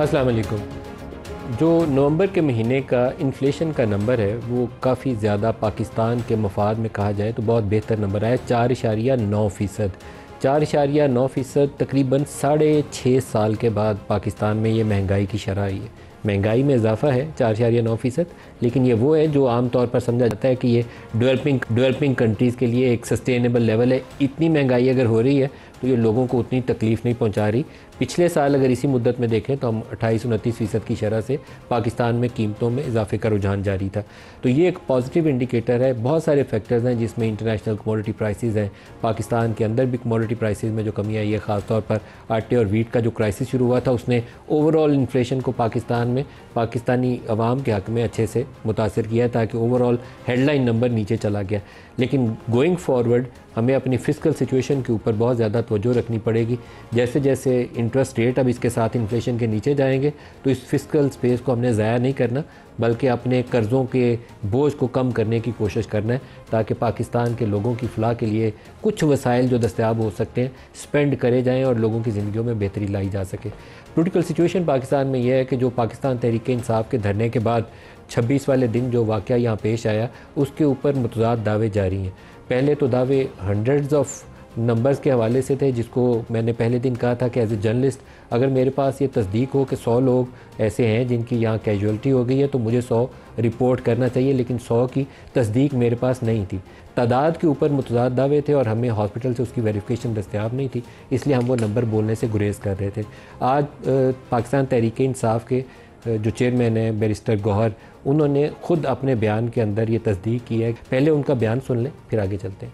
अस्सलाम वालेकुम। जो नवंबर के महीने का इन्फ्लेशन का नंबर है वो काफ़ी ज़्यादा पाकिस्तान के मफाद में कहा जाए तो बहुत बेहतर नंबर आया, 4.9%। 4.9% तकरीबन 6.5 साल के बाद पाकिस्तान में ये महंगाई की शरह आई है। महंगाई में इजाफा है 4.9%, लेकिन ये वो है जो आम तौर पर समझा जाता है कि ये डेवलपिंग कंट्रीज़ के लिए एक सस्टेनेबल लेवल है। इतनी महंगाई अगर हो रही है तो ये लोगों को उतनी तकलीफ़ नहीं पहुंचा रही। पिछले साल अगर इसी मुद्दत में देखें तो हम 28-29% की शरह से पाकिस्तान में कीमतों में इजाफे का रुझान जारी था। तो ये एक पॉजिटिव इंडिकेटर है। बहुत सारे फैक्टर्स हैं जिसमें इंटरनेशनल कमोडिटी प्राइसेस हैं, पाकिस्तान के अंदर भी कमोडिटी प्राइसेस में जो कमी आई है, ख़ासतौर पर आटे और वीट का जो क्राइसिस शुरू हुआ था उसने ओवरऑल इन्फ्लेशन को पाकिस्तान में पाकिस्तानी अवाम के हक़ में अच्छे से मुतासर किया है, ताकि ओवरऑल हेडलाइन नंबर नीचे चला गया। लेकिन गोइंग फॉरवर्ड हमें अपनी फिस्कल सिचुएशन के ऊपर बहुत ज़्यादा तवज्जो रखनी पड़ेगी। जैसे जैसे इंटरेस्ट रेट अब इसके साथ इन्फ्लेशन के नीचे जाएंगे तो इस फिस्कल स्पेस को हमने ज़ाया नहीं करना, बल्कि अपने कर्ज़ों के बोझ को कम करने की कोशिश करना है, ताकि पाकिस्तान के लोगों की फ़लाह के लिए कुछ वसाइल जो दस्तयाब हो सकते हैं स्पेंड करे जाएँ और लोगों की ज़िंदगियों में बेहतरी लाई जा सके। पोलिटिकल सिचुएशन पाकिस्तान में यह है कि जो पाकिस्तान तहरीक-ए-इंसाफ के धरने के बाद 26 वाले दिन जो वाक़या यहाँ पेश आया उसके ऊपर मुतज़ाद दावे जारी हैं। पहले तो दावे हंड्रेड्स ऑफ नंबर्स के हवाले से थे, जिसको मैंने पहले दिन कहा था कि एज ए जर्नलिस्ट अगर मेरे पास ये तस्दीक हो कि 100 लोग ऐसे हैं जिनकी यहाँ कैजुअल्टी हो गई है तो मुझे 100 रिपोर्ट करना चाहिए, लेकिन 100 की तस्दीक मेरे पास नहीं थी। तादाद के ऊपर मुतज़ाद दावे थे और हमें हॉस्पिटल से उसकी वेरिफिकेशन दस्तयाब नहीं थी, इसलिए हम वो नंबर बोलने से गुरेज कर रहे थे। आज पाकिस्तान तहरीक-ए-इंसाफ के जो चेयरमैन है बैरिस्टर गौहर, उन्होंने ख़ुद अपने बयान के अंदर ये तस्दीक की है। पहले उनका बयान सुन लें फिर आगे चलते हैं।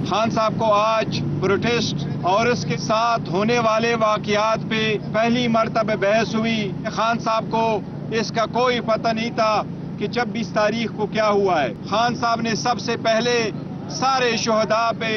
खान साहब को आज प्रोटेस्ट और इसके साथ होने वाले वाक़यात पे पहली मर्तबा बहस हुई। खान साहब को इसका कोई पता नहीं था कि 26 तारीख को क्या हुआ है। खान साहब ने सबसे पहले सारे शोहदा पे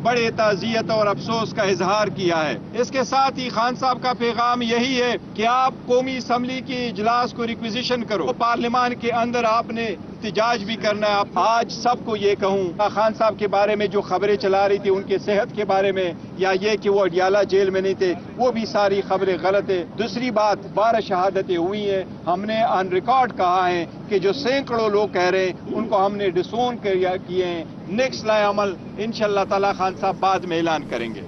बड़े ताज़ियत और अफसोस का इजहार किया है। इसके साथ ही खान साहब का पैगाम यही है कि आप कौमी असम्बली की इजलास को रिक्विजिशन करो, पार्लियामान के अंदर आपने एहतजाज भी करना है। आज सबको ये कहूँ, खान साहब के बारे में जो खबरें चला रही थी उनके सेहत के बारे में या ये कि वो अडियाला जेल में नहीं थे, वो भी सारी खबरें गलत है। दूसरी बात, 12 शहादतें हुई हैं। हमने ऑन रिकॉर्ड कहा है कि जो सैकड़ों लोग कह रहे हैं उनको हमने डिसोन किए हैं। नेक्स्ट लाए अमल इंशाअल्लाह ताला खान साहब बाद में ऐलान करेंगे।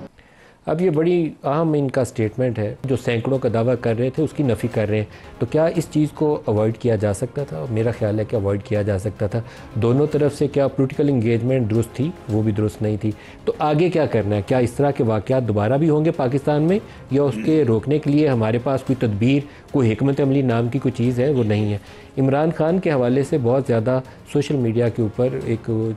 अब ये बड़ी अहम इनका स्टेटमेंट है। जो सैकड़ों का दावा कर रहे थे उसकी नफ़ी कर रहे हैं, तो क्या इस चीज़ को अवॉइड किया जा सकता था? मेरा ख्याल है कि अवॉइड किया जा सकता था। दोनों तरफ से क्या पॉलिटिकल इंगेजमेंट दुरुस्त थी? वो भी दुरुस्त नहीं थी। तो आगे क्या करना है? क्या इस तरह के वाक़यात दोबारा भी होंगे पाकिस्तान में, या उसके रोकने के लिए हमारे पास कोई तदबीर, कोई हिकमत अमली नाम की कोई चीज़ है? वो नहीं है। इमरान खान के हवाले से बहुत ज़्यादा सोशल मीडिया के ऊपर एक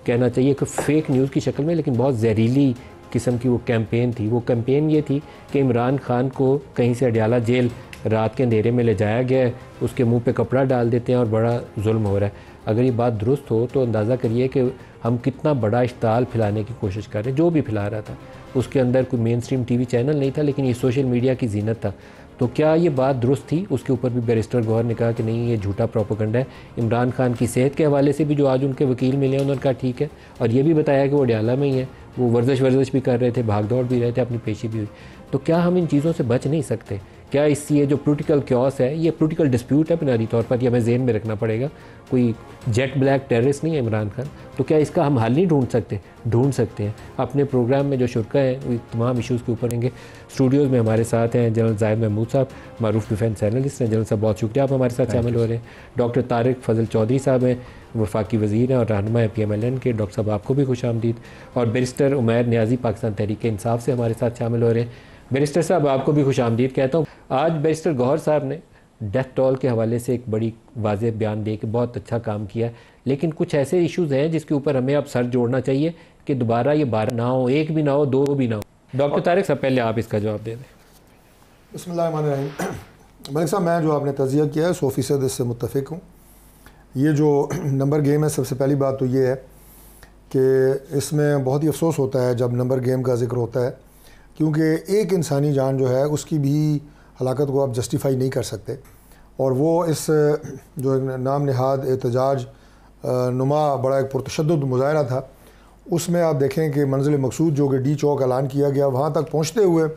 कहना चाहिए कि फ़ेक न्यूज़ की शक्ल में, लेकिन बहुत जहरीली किस्म की वो कैंपेन थी। वो कैंपेन ये थी कि इमरान खान को कहीं से अडियाला जेल रात के अंधेरे में ले जाया गया है, उसके मुंह पे कपड़ा डाल देते हैं और बड़ा जुल्म हो रहा है। अगर ये बात दुरुस्त हो तो अंदाज़ा करिए कि हम कितना बड़ा इश्ताल फैलाने की कोशिश कर रहे हैं। जो भी फैला रहा था उसके अंदर कोई मेन स्ट्रीम टीवी चैनल नहीं था, लेकिन ये सोशल मीडिया की जीनत था। तो क्या ये बात दुरुस्त थी? उसके ऊपर भी बैरिस्टर गौहर ने कहा कि नहीं, ये झूठा प्रोपेगेंडा है। इमरान खान की सेहत के हवाले से भी जो आज उनके वकील मिले उन्होंने कहा ठीक है, और ये भी बताया कि वो अडियाला में ही है, वो वर्जिश भी कर रहे थे, भाग दौड़ भी रहे थे, अपनी पेशी भी हुई। तो क्या हम इन चीज़ों से बच नहीं सकते? क्या इससे ये जो पोलिटिकल क्योस है, ये पोलिटिकल डिस्प्यूट है बुनियादी तौर पर, ये हमें ज़हन में रखना पड़ेगा। कोई जेट ब्लैक टेररिस्ट नहीं है इमरान खान। तो क्या इसका हम हल नहीं ढूंढ सकते? ढूंढ सकते हैं। अपने प्रोग्राम में जो शुरा हैं वो तमाम इशूज़ के ऊपर रहेंगे। स्टूडियोज़ में हमारे साथ हैं जनरल जाहिद महमूद साहब, मारूफ डिफेंस एनालिस्ट हैं। जनरल साहब बहुत शुक्रिया आप हमारे साथ शामिल हो रहे हैं। डॉक्टर तारिक फजल चौधरी साहब हैं, वफाकी वज़ीर हैं और रहनुमा है PMLN के। डॉक्टर साहब आपको भी खुशामदीद। और बैरिस्टर उमैर नियाज़ी पाकिस्तान तहरीक-ए-इंसाफ से हमारे साथ शामिल हो रहे हैं। बैरिस्टर साहब आपको भी खुशामदीद कहता हूँ। आज बैरिस्टर गौहर साहब ने डेथ टोल के हवाले से एक बड़ी वाज़ेह बयान दे के बहुत अच्छा काम किया, लेकिन कुछ ऐसे इश्यूज़ हैं जिसके ऊपर हमें अब सर जोड़ना चाहिए कि दोबारा ये 12 ना हो, 1 भी ना हो, 2 भी ना हो। डॉक्टर तारिक साहब पहले आप इसका जवाब दे दें। बिस्मिल्लाहिर्रहमानिर्रहीम। मलिक साहब, मैं जो आपने तज़िया किया है 100% इससे मुत्तफ़िक हूँ। ये जो नंबर गेम है, सबसे पहली बात तो ये है कि इसमें बहुत ही अफसोस होता है जब नंबर गेम का जिक्र होता है, क्योंकि एक इंसानी जान जो है उसकी भी हलाकत को आप जस्टिफाई नहीं कर सकते। और वो इस जो नाम नहाद एहतजाज नुमा बड़ा एक पुरतशद्दुद मुज़ाहरा था, उसमें आप देखें कि मंजिल मकसूद जो कि डी चौक ऐलान किया गया, वहाँ तक पहुँचते हुए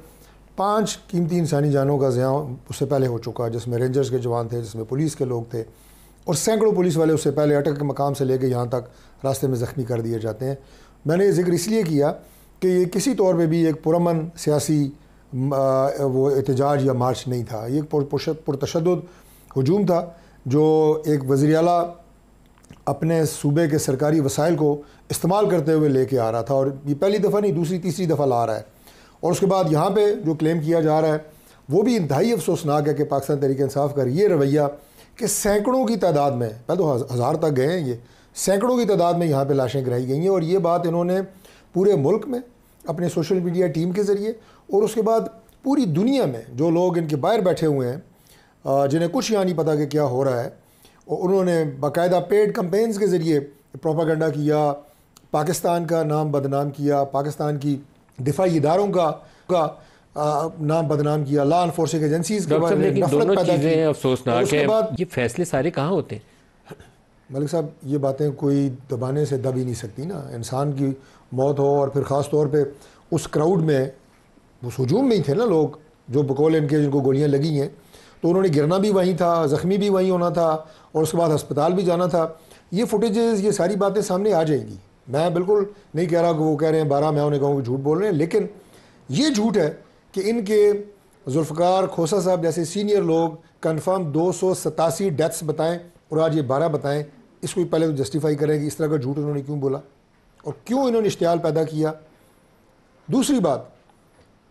5 कीमती इंसानी जानों का ज़िया उससे पहले हो चुका, जिसमें रेंजर्स के जवान थे, जिसमें पुलिस के लोग थे, और सैकड़ों पुलिस वाले उससे पहले अटक के मकाम से लेकर यहाँ तक रास्ते में ज़ख्मी कर दिए जाते हैं। मैंने ये जिक्र इसलिए किया कि ये किसी तौर पे भी एक पुरअमन सियासी वो एहतजाज या मार्च नहीं था, ये पुरतशद्दुद हुजूम था जो एक वज़ीर आला अपने सूबे के सरकारी वसाइल को इस्तेमाल करते हुए लेके आ रहा था, और ये पहली दफ़ा नहीं, दूसरी तीसरी दफ़ा ला रहा है। और उसके बाद यहाँ पे जो क्लेम किया जा रहा है वो भी इंतहाई अफसोसनाक है कि पाकिस्तान तहरीक इंसाफ का ये रवैया कि सैकड़ों की तादाद में, पहले तो हज़ार तक गए हैं, ये सैकड़ों की तादाद में यहाँ पे लाशें गिराई गई हैं, और ये बात इन्होंने पूरे मुल्क में अपने सोशल मीडिया टीम के ज़रिए और उसके बाद पूरी दुनिया में जो लोग इनके बाहर बैठे हुए हैं जिन्हें कुछ यहाँ नहीं पता कि क्या हो रहा है, और उन्होंने बाकायदा पेड कैंपेन्स के ज़रिए प्रोपागेंडा किया, पाकिस्तान का नाम बदनाम किया, पाकिस्तान की दिफाई इदारों का नाम बदनाम किया, लॉ एनफोर्सिंग एजेंसीज के बारे में नफरत पैदा की। अफसोसनाक है, ये फैसले सारे कहाँ होते हैं? मलिक साहब, ये बातें कोई दबाने से दब ही नहीं सकती ना। इंसान की मौत हो और फिर ख़ास तौर पे उस क्राउड में, उस हुजूम में ही थे ना लोग जो बकौल इनके जिनको गोलियां लगी हैं, तो उन्होंने गिरना भी वहीं था, ज़ख्मी भी वहीं होना था, और उसके बाद अस्पताल भी जाना था। ये फुटेजेस, ये सारी बातें सामने आ जाएंगी। मैं बिल्कुल नहीं कह रहा कि वो कह रहे हैं 12, मैं उन्हें कहूँ कि झूठ बोल रहे हैं, लेकिन ये झूठ है कि इनके जुल्फ़िकार खोसा साहब जैसे सीनियर लोग कन्फर्म 287 डेथ्स बताएं और आज ये 12 बताएं। इसको पहले तो जस्टिफाई करें कि इस तरह का झूठ उन्होंने क्यों बोला और क्यों इन्होंने इश्तियाल पैदा किया। दूसरी बात,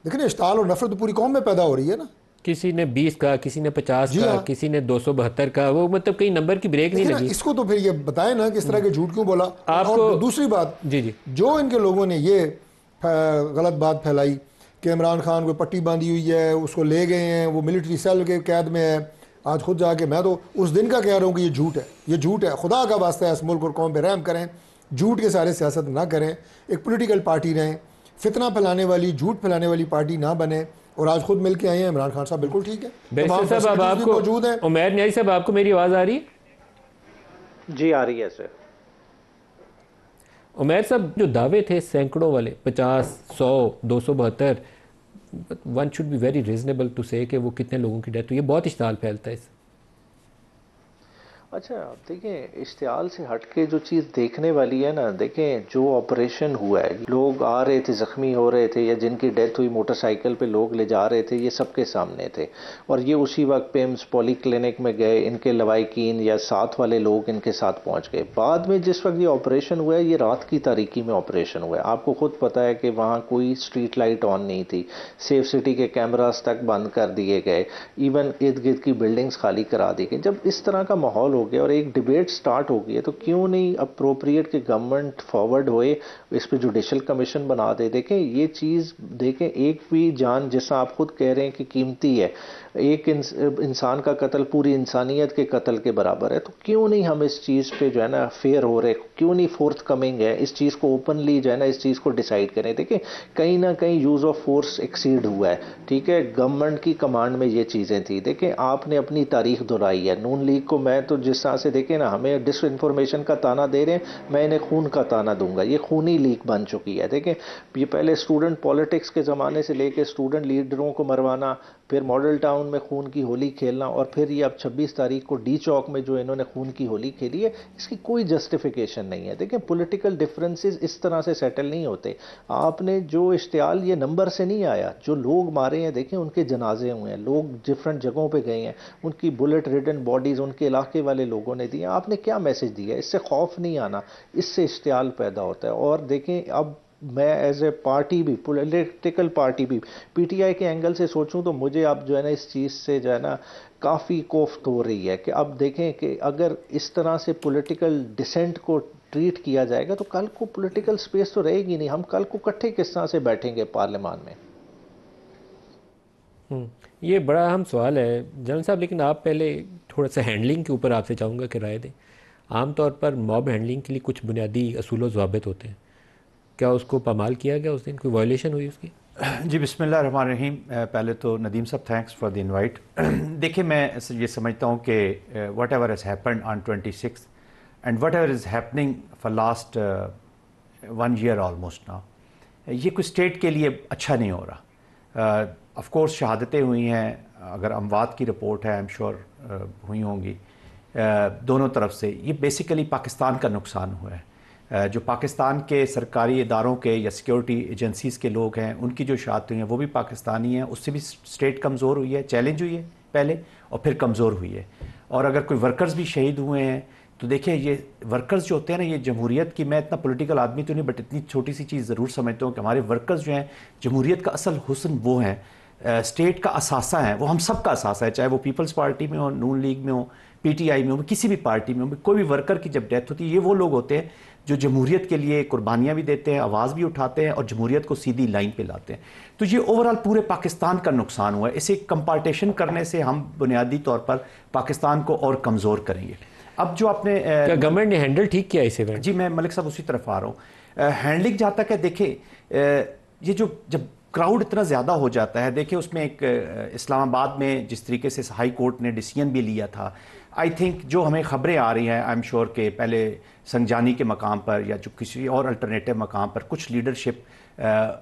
देखिए ना, इश्तियाल और नफरत तो पूरी कौम में पैदा हो रही है ना। किसी ने 20 का, किसी ने 50 का, किसी ने 272 का, वो मतलब कई नंबर की ब्रेक नहीं लगी। इसको तो फिर ये बताएं ना कि इस तरह के झूठ क्यों बोला। आपको और दूसरी बात, जी, जो इनके लोगों ने ये गलत बात फैलाई कि इमरान खान को पट्टी बांधी हुई है, उसको ले गए हैं, वो मिलिट्री सेल के कैद में है, आज खुद जाके, मैं तो उस दिन का कह रहा हूँ कि ये झूठ है, ये झूठ है। खुदा का वास्ता है, इस मुल्क और कौम पे रहम करें, झूठ के सारे सियासत ना करें, एक पॉलिटिकल पार्टी रहें, फितना फैलाने वाली, झूठ फैलाने वाली पार्टी ना बने। और आज खुद मिल के आए हैं इमरान खान साहब, बिल्कुल ठीक है, साहब अब आपको मौजूद है। उमैर न्याई साहब, आपको मेरी आवाज़ आ रही है? जी आ रही है सर। उमैर साहब, जो दावे थे सैकड़ों वाले, 50, 100, 272, one should be very reasonable to say कि वो कितने लोगों की डेथ हुई है, बहुत इश्तियाल फैलता है इससे। अच्छा देखें, इश्तियाल से हट के जो चीज़ देखने वाली है ना, देखें जो ऑपरेशन हुआ है, लोग आ रहे थे, ज़ख्मी हो रहे थे, या जिनकी डेथ हुई मोटरसाइकिल पे लोग ले जा रहे थे, ये सबके सामने थे। और ये उसी वक्त पिम्स पॉली क्लिनिक में गए, इनके लवाइकीन या साथ वाले लोग इनके साथ पहुंच गए। बाद में जिस वक्त ये ऑपरेशन हुआ है, ये रात की तारीकी में ऑपरेशन हुआ है। आपको खुद पता है कि वहाँ कोई स्ट्रीट लाइट ऑन नहीं थी, सेफ सिटी के कैमरास तक बंद कर दिए गए, इवन इर्द गिर्द की बिल्डिंग्स खाली करा दी गई। जब इस तरह का माहौल हो गया और एक डिबेट स्टार्ट हो गई है, तो क्यों नहीं अप्रोप्रिएट कि गवर्नमेंट फॉरवर्ड होए, इस पे जुडिशल कमीशन बना दे। देखें ये चीज़, देखें एक भी जान, जैसा आप खुद कह रहे हैं कि कीमती है, एक इंसान का कत्ल पूरी इंसानियत के कत्ल के बराबर है, तो क्यों नहीं हम इस चीज़ पे जो है ना फेयर हो रहे, क्यों नहीं फोर्थ कमिंग है, इस चीज़ को ओपनली जो है ना इस चीज़ को डिसाइड करें। देखें कहीं ना कहीं यूज़ ऑफ फोर्स एक्सीड हुआ है, ठीक है, गवर्नमेंट की कमांड में ये चीज़ें थी। देखें आपने अपनी तारीख दोहराई है, नून लीग को मैं तो जिस तरह से, देखें ना, हमें डिस इन्फॉर्मेशन का ताना दे रहे हैं, मैं इन्हें खून का ताना दूंगा, ये खूनी लीग बन चुकी है। देखें ये पहले स्टूडेंट पॉलिटिक्स के ज़माने से लेकर स्टूडेंट लीडरों को मरवाना, फिर मॉडल टाउन में खून की होली खेलना, और फिर ये अब 26 तारीख को डी चौक में जो इन्होंने खून की होली खेली है, इसकी कोई जस्टिफिकेशन नहीं है। देखें पॉलिटिकल डिफरेंसेस इस तरह से सेटल नहीं होते। आपने जो इश्तियाल, ये नंबर से नहीं आया, जो लोग मारे हैं, देखें उनके जनाजे हुए हैं, लोग डिफरेंट जगहों पे गए हैं, उनकी बुलेट रिडन बॉडीज उनके इलाके वाले लोगों ने दी। आपने क्या मैसेज दिया? इससे खौफ नहीं आना, इससे इश्तियाल पैदा होता है। और देखें अब मैं एज ए पार्टी भी, पॉलिटिकल पार्टी भी, पीटीआई के एंगल से सोचूं तो मुझे अब जो है ना इस चीज़ से जो है ना काफ़ी कोफ्त हो रही है कि अब देखें कि अगर इस तरह से पॉलिटिकल डिसेंट को ट्रीट किया जाएगा तो कल को पॉलिटिकल स्पेस तो रहेगी नहीं। हम कल को इकट्ठे किस तरह से बैठेंगे पार्लियामान में? ये बड़ा अहम सवाल है जनरल साहब, लेकिन आप पहले थोड़ा सा हैंडलिंग के ऊपर आपसे चाहूँगा कि राय दें। आमतौर पर मॉब हैंडलिंग के लिए कुछ बुनियादी असूल व ज़वाबित होते हैं, क्या उसको पामाल किया गया? उस दिन कोई वायलेशन हुई उसकी? जी बिस्मिल्लाहिर्रहमानिर्रहीम। पहले तो नदीम साहब थैंक्स फॉर द इनवाइट। देखिए मैं ये समझता हूँ कि what ever has happened on 26 and what ever is happening for last 1 year almost now, ये कोई स्टेट के लिए अच्छा नहीं हो रहा। ऑफ कोर्स शहादतें हुई हैं, अगर अमवात की रिपोर्ट है आई एम श्योर हुई होंगी दोनों तरफ से। ये बेसिकली पाकिस्तान का नुकसान हुआ है। जो पाकिस्तान के सरकारी इदारों के या सिक्योरिटी एजेंसीज़ के लोग हैं उनकी जो शहादतें हुई हैं वो भी पाकिस्तानी हैं, उससे भी स्टेट कमज़ोर हुई है, चैलेंज हुई है पहले और फिर कमज़ोर हुई है। और अगर कोई वर्कर्स भी शहीद हुए हैं तो देखिए ये वर्कर्स जो होते हैं ना, ये जमहूरियत की, मैं इतना पॉलिटिकल आदमी तो नहीं बट इतनी छोटी सी चीज़ ज़रूर समझता हूँ कि हमारे वर्कर्स जो हैं जमहूरियत का असल हुस्न वो हैं, स्टेट का असासा है, वो हम सब का असासा है, चाहे वो पीपल्स पार्टी में हो, नून लीग में हो, पीटीआई में हो, किसी भी पार्टी में हो। कोई भी वर्कर की जब डेथ होती है ये वो लोग होते हैं जो जमहूरियत के लिए कुर्बानियाँ भी देते हैं, आवाज़ भी उठाते हैं और जमहूरियत को सीधी लाइन पे लाते हैं। तो ये ओवरऑल पूरे पाकिस्तान का नुकसान हुआ है। इसे कंपार्टीशन करने से हम बुनियादी तौर पर पाकिस्तान को और कमज़ोर करेंगे। अब जो आपने क्या गवर्नमेंट ने हैंडल ठीक किया इस इवेंट? जी मैं मलिक साहब उसी तरफ आ रहा हूँ। हैंडलिंग जहाँ तक है, देखिए ये जो जब क्राउड इतना ज़्यादा हो जाता है, देखिए उसमें एक इस्लामाबाद में जिस तरीके से हाई कोर्ट ने डिसीजन भी लिया था, आई थिंक जो हमें ख़बरें आ रही हैं आई एम श्योर के पहले संजानी के मकाम पर या जो किसी और अल्टरनेटिव मकाम पर कुछ लीडरशिप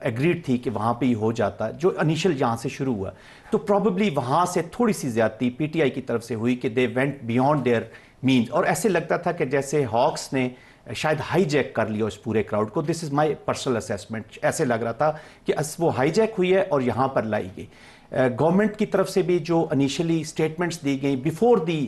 एग्रीड थी कि वहाँ पे ही हो जाता, जो इनिशियल यहाँ से शुरू हुआ, तो प्रॉबेबली वहाँ से थोड़ी सी ज़्यादती पीटीआई की तरफ से हुई कि they went beyond their means, और ऐसे लगता था कि जैसे हॉक्स ने शायद हाईजैक कर लिया उस पूरे क्राउड को। This is my personal assessment, ऐसे लग रहा था कि वो हाईजैक हुई है और यहाँ पर लाई गई। गवर्नमेंट की तरफ से भी जो इनिशियली स्टेटमेंट्स दी गई बिफोर दी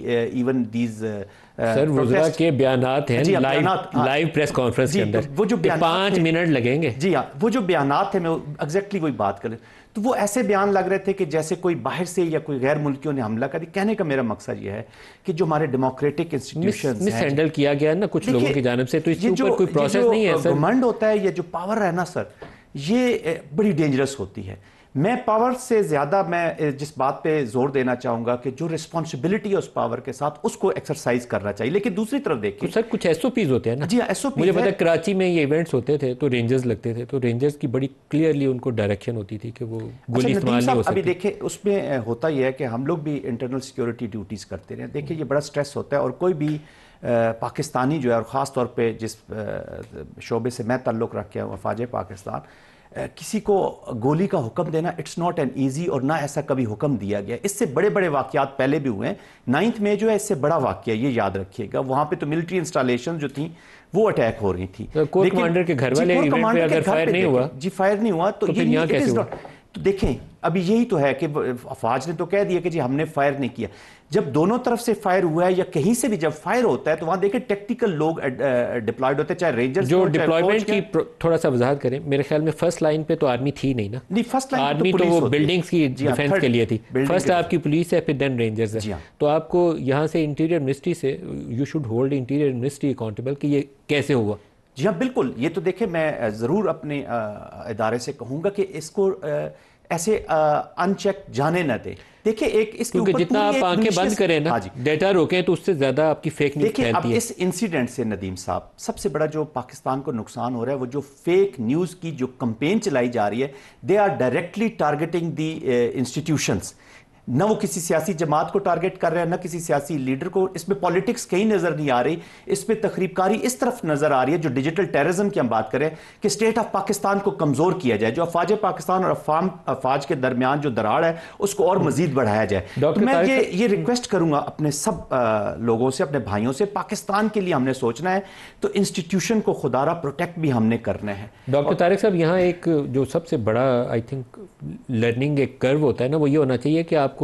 इवन दीज सर वुज़रा के बयानात हैं लाइव प्रेस कॉन्फ्रेंस के अंदर, वो जो 5 मिनट लगेंगे। जी हाँ, वो जो बयानात है मैं एग्जैक्टली वही बात करें तो वो ऐसे बयान लग रहे थे कि जैसे कोई बाहर से या कोई गैर मुल्कियों ने हमला कर दिया। कहने का मेरा मकसद ये है कि जो हमारे डेमोक्रेटिक इंस्टीट्यूशंस मिस हैंडल किया गया ना कुछ लोगों की जानिब से, तो इसके ऊपर कोई प्रोसेस नहीं है सर। गवर्नमेंट होता है, ये जो पावर है ना सर, ये बड़ी डेंजरस होती है। मैं पावर से ज़्यादा मैं जिस बात पे जोर देना चाहूँगा कि जो रिस्पॉन्सिबिलिटी है उस पावर के साथ उसको एक्सरसाइज करना चाहिए। लेकिन दूसरी तरफ देखिए तो सर कुछ एसओपीज होते हैं ना। जी हाँ, एसओपी मुझे पता है कराची में ये इवेंट्स होते थे तो रेंजर्स लगते थे, तो रेंजर्स की बड़ी क्लियरली उनको डायरेक्शन होती थी कि वो गोली इस्तेमाल नहीं हो सकती। अभी देखिए उसमें होता यह है कि हम लोग भी इंटरनल सिक्योरिटी ड्यूटीज़ करते रहे। देखिए ये बड़ा स्ट्रेस होता है और कोई भी पाकिस्तानी जो है, और ख़ास तौर पर जिस शोबे से मैं ताल्लुक़ रखा हूँ अफवाज पाकिस्तान, किसी को गोली का हुक्म देना इट्स नॉट एन ईजी, और ना ऐसा कभी हुक्म दिया गया। इससे बड़े बड़े वाक़यात पहले भी हुए हैं। 9 मई जो है इससे बड़ा वाक़या, ये याद रखिएगा, वहाँ पे तो मिलिट्री इंस्टॉलेशन जो थी वो अटैक हो रही थी। कोर कमांडर के घर वाले इवेंट पे अगर फायर नहीं हुआ, जी फायर नहीं हुआ तो ये कैसे हुआ? तो देखें अभी यही तो है कि अफवाज ने तो कह दिया कि जी हमने फायर नहीं किया। जब दोनों तरफ से फायर हुआ है या कहीं से भी जब फायर होता है तो वहां देखें टेक्निकल लोग डिप्लॉयड होते हैं, चाहे रेंजर्स जो डिप्लॉयमेंट की थोड़ा सा वजाहत करें। मेरे ख्याल में फर्स्ट लाइन पे तो आर्मी थी नहीं ना। नहीं, फर्स्ट लाइन आर्मी तो वो बिल्डिंग्स की डिफेंस के लिए थी। फर्स्ट आपकी पुलिस है, फिर देन रेंजर्स है। तो आपको यहाँ से इंटीरियर मिनिस्ट्री से you should hold interior ministry accountable कि ये कैसे हुआ। जी हाँ बिल्कुल, ये तो देखें मैं ज़रूर अपने इदारे से कहूँगा कि इसको ऐसे अनचेक जाने न दे। देखिए एक इसके ऊपर जितना आप आंखें बंद करें ना, डेटा रोकें, तो उससे ज़्यादा आपकी फेक न्यूज़ फैलती है। देखिए अब इस इंसिडेंट से नदीम साहब सबसे बड़ा जो पाकिस्तान को नुकसान हो रहा है वो जो फेक न्यूज़ की जो कैंपेन चलाई जा रही है, they are directly targeting the institutions. न वो किसी सियासी जमात को टारगेट कर रहे हैं, न किसी सियासी लीडर को। इसमें पॉलिटिक्स कहीं नजर नहीं आ रही, इसमें तखरीबकारी इस तरफ नजर आ रही है। जो डिजिटल टेररिज्म की हम बात करें कि स्टेट ऑफ पाकिस्तान को कमजोर किया जाए, जो अफवाज पाकिस्तान और अफवाज के दरमियान जो दरार है उसको और मजीद बढ़ाया जाए। तो मैं ये रिक्वेस्ट करूंगा अपने सब लोगों से, अपने भाइयों से, पाकिस्तान के लिए हमने सोचना है तो इंस्टीट्यूशन को खुदारा प्रोटेक्ट भी हमने करना है। डॉक्टर तारिक साहब, यहाँ एक जो सबसे बड़ा आई थिंक लर्निंग एक कर्व होता है ना, वो ये होना चाहिए कि आपको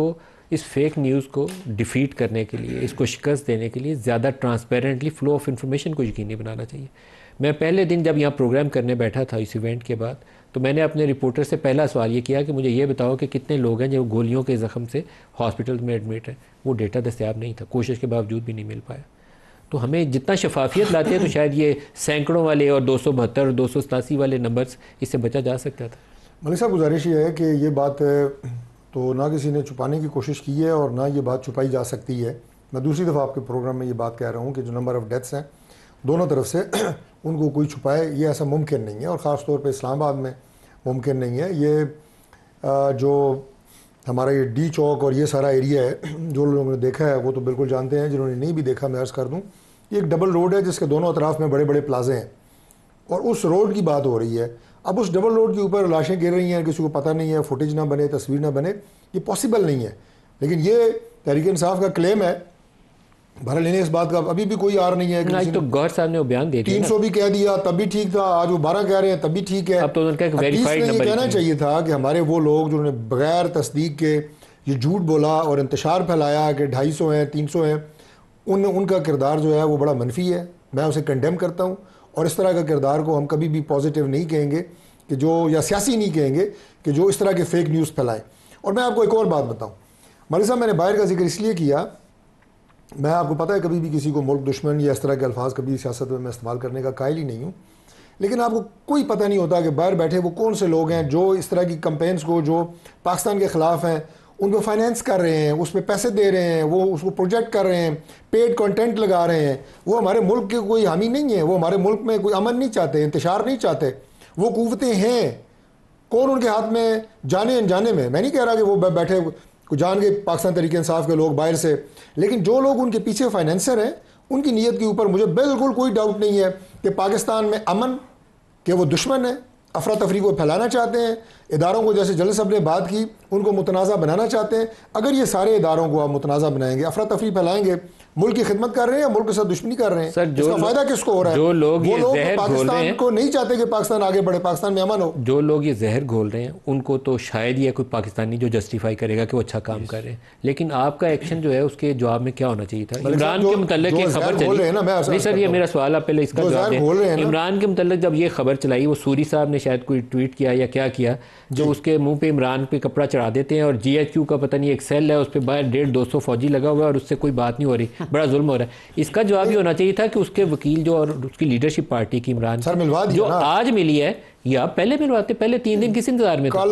इस फेक न्यूज़ को डिफीट करने के लिए, इसको शिकस्त देने के लिए ज़्यादा ट्रांसपेरेंटली फ्लो ऑफ इंफॉर्मेशन को यकीनी बनाना चाहिए। मैं पहले दिन जब यहाँ प्रोग्राम करने बैठा था इस इवेंट के बाद, तो मैंने अपने रिपोर्टर से पहला सवाल ये किया कि मुझे ये बताओ कि कितने लोग हैं जो गोलियों के ज़ख्म से हॉस्पिटल में एडमिट हैं। वो डेटा दस्तयाब नहीं था, कोशिश के बावजूद भी नहीं मिल पाया। तो हमें जितना शफाफियत लाते हैं तो शायद ये सैकड़ों वाले और 272 और 287 वाले नंबर्स इससे बचा जा सकता था। मलिक साहब, गुजारिश ये है कि ये बात तो ना किसी ने छुपाने की कोशिश की है और ना ये बात छुपाई जा सकती है। मैं दूसरी दफ़ा आपके प्रोग्राम में ये बात कह रहा हूँ कि जो नंबर ऑफ़ डेथ्स हैं दोनों तरफ से उनको कोई छुपाए, ये ऐसा मुमकिन नहीं है, और ख़ास तौर पे इस्लामाबाद में मुमकिन नहीं है। ये जो हमारा ये डी चौक और ये सारा एरिया है, जो लोगों ने देखा है वो तो बिल्कुल जानते हैं, जिन्होंने नहीं भी देखा मैं अर्ज़ कर दूँ, ये एक डबल रोड है जिसके दोनों अतराफ़ में बड़े बड़े प्लाजे हैं और उस रोड की बात हो रही है। अब उस डबल रोड के ऊपर लाशें गिर रही हैं, किसी को पता नहीं है, फुटेज ना बने, तस्वीर ना बने, ये पॉसिबल नहीं है। लेकिन ये तहरीक इंसाफ का क्लेम है, भरा लेने इस बात का अभी भी कोई आर नहीं है कि आज तो गौहर साहब ने वो बयान दे दिया, 300 भी कह दिया तब भी ठीक था, आज वो 12 कह रहे हैं तब भी ठीक है। अब तो उनका एक वेरीफाइड नंबर कहना चाहिए था कि हमारे वो लोग जिन्होंने बगैर तस्दीक के ये झूठ बोला और इंतशार फैलाया कि 250 हैं 300 हैं, उनका किरदार जो है वो बड़ा मनफी है, मैं उसे कंडेम करता हूँ। और इस तरह का किरदार को हम कभी भी पॉजिटिव नहीं कहेंगे कि जो, या सियासी नहीं कहेंगे कि जो इस तरह के फेक न्यूज़ फैलाएं। और मैं आपको एक और बात बताऊँ मलिक साहब, मैंने बाहर का जिक्र इसलिए किया, मैं आपको पता है कभी भी किसी को मुल्क दुश्मन या इस तरह के अल्फाज कभी सियासत में मैं इस्तेमाल करने का कायल ही नहीं हूँ, लेकिन आपको कोई पता नहीं होता कि बाहर बैठे वो कौन से लोग हैं जो इस तरह की कंपेन्स को, जो पाकिस्तान के ख़िलाफ़ हैं, उनको फाइनेंस कर रहे हैं, उस पर पैसे दे रहे हैं, वो उसको प्रोजेक्ट कर रहे हैं, पेड कंटेंट लगा रहे हैं। वो हमारे मुल्क के कोई हामी नहीं है, वो हमारे मुल्क में कोई अमन नहीं चाहते, इंतशार नहीं चाहते। वो कुव्वतें हैं, कौन उनके हाथ में जाने अनजाने में, मैं नहीं कह रहा कि वो बैठे को जान के पाकिस्तान तहरीक इंसाफ के लोग बाहर से, लेकिन जो लोग उनके पीछे फाइनेंसर हैं उनकी नीयत के ऊपर मुझे बिल्कुल कोई डाउट नहीं है कि पाकिस्तान में अमन के वो दुश्मन है, अफरा तफरी को फैलाना चाहते हैं, इदारों को जैसे जल्द साहब ने बात की उनको मुतनाज़ा बनाना चाहते हैं। अगर ये सारे इदारों को आप मुतनाज़ा बनाएंगे, अफरा तफरी फैलाएंगे, मुल्क की खिदमत कर रहे हैं या मुल्क के साथ दुश्मनी कर रहे हैं, सर इसका फायदा किसको हो रहा है? जो लोग वो लोग जहर घोल रहे पाकिस्तान हैं, को नहीं चाहते कि पाकिस्तान आगे बढ़े, पाकिस्तान में अमन हो। जो लोग ये जहर घोल रहे हैं उनको तो शायद ही कोई पाकिस्तानी जो जस्टिफाई करेगा कि वो अच्छा काम कर रहे हैं, लेकिन आपका एक्शन जो है उसके जवाब में क्या होना चाहिए था? इमरान के मुतल्लिक ये खबर चली नहीं सर, ये मेरा सवाल आप पहले इसका जवाब दें। इमरान के मुतल्लिक जब ये खबर चलाई, वो सूरी साहब ने शायद कोई ट्वीट किया या क्या किया, जो उसके मुंह पे इमरान पे कपड़ा चढ़ा देते हैं, और GHQ का पता नहीं एक सेल है, उस पर बाहर 150-200 फौजी लगा हुआ है और उससे कोई बात नहीं हो रही, बड़ा जुल्म हो रहा है। इसका जवाब ये होना चाहिए था कि उसके वकील जो और उसकी लीडरशिप पार्टी की इमरान जो आज मिली है, या पहले मिलवाते, पहले 3 दिन किस इंतजार में कल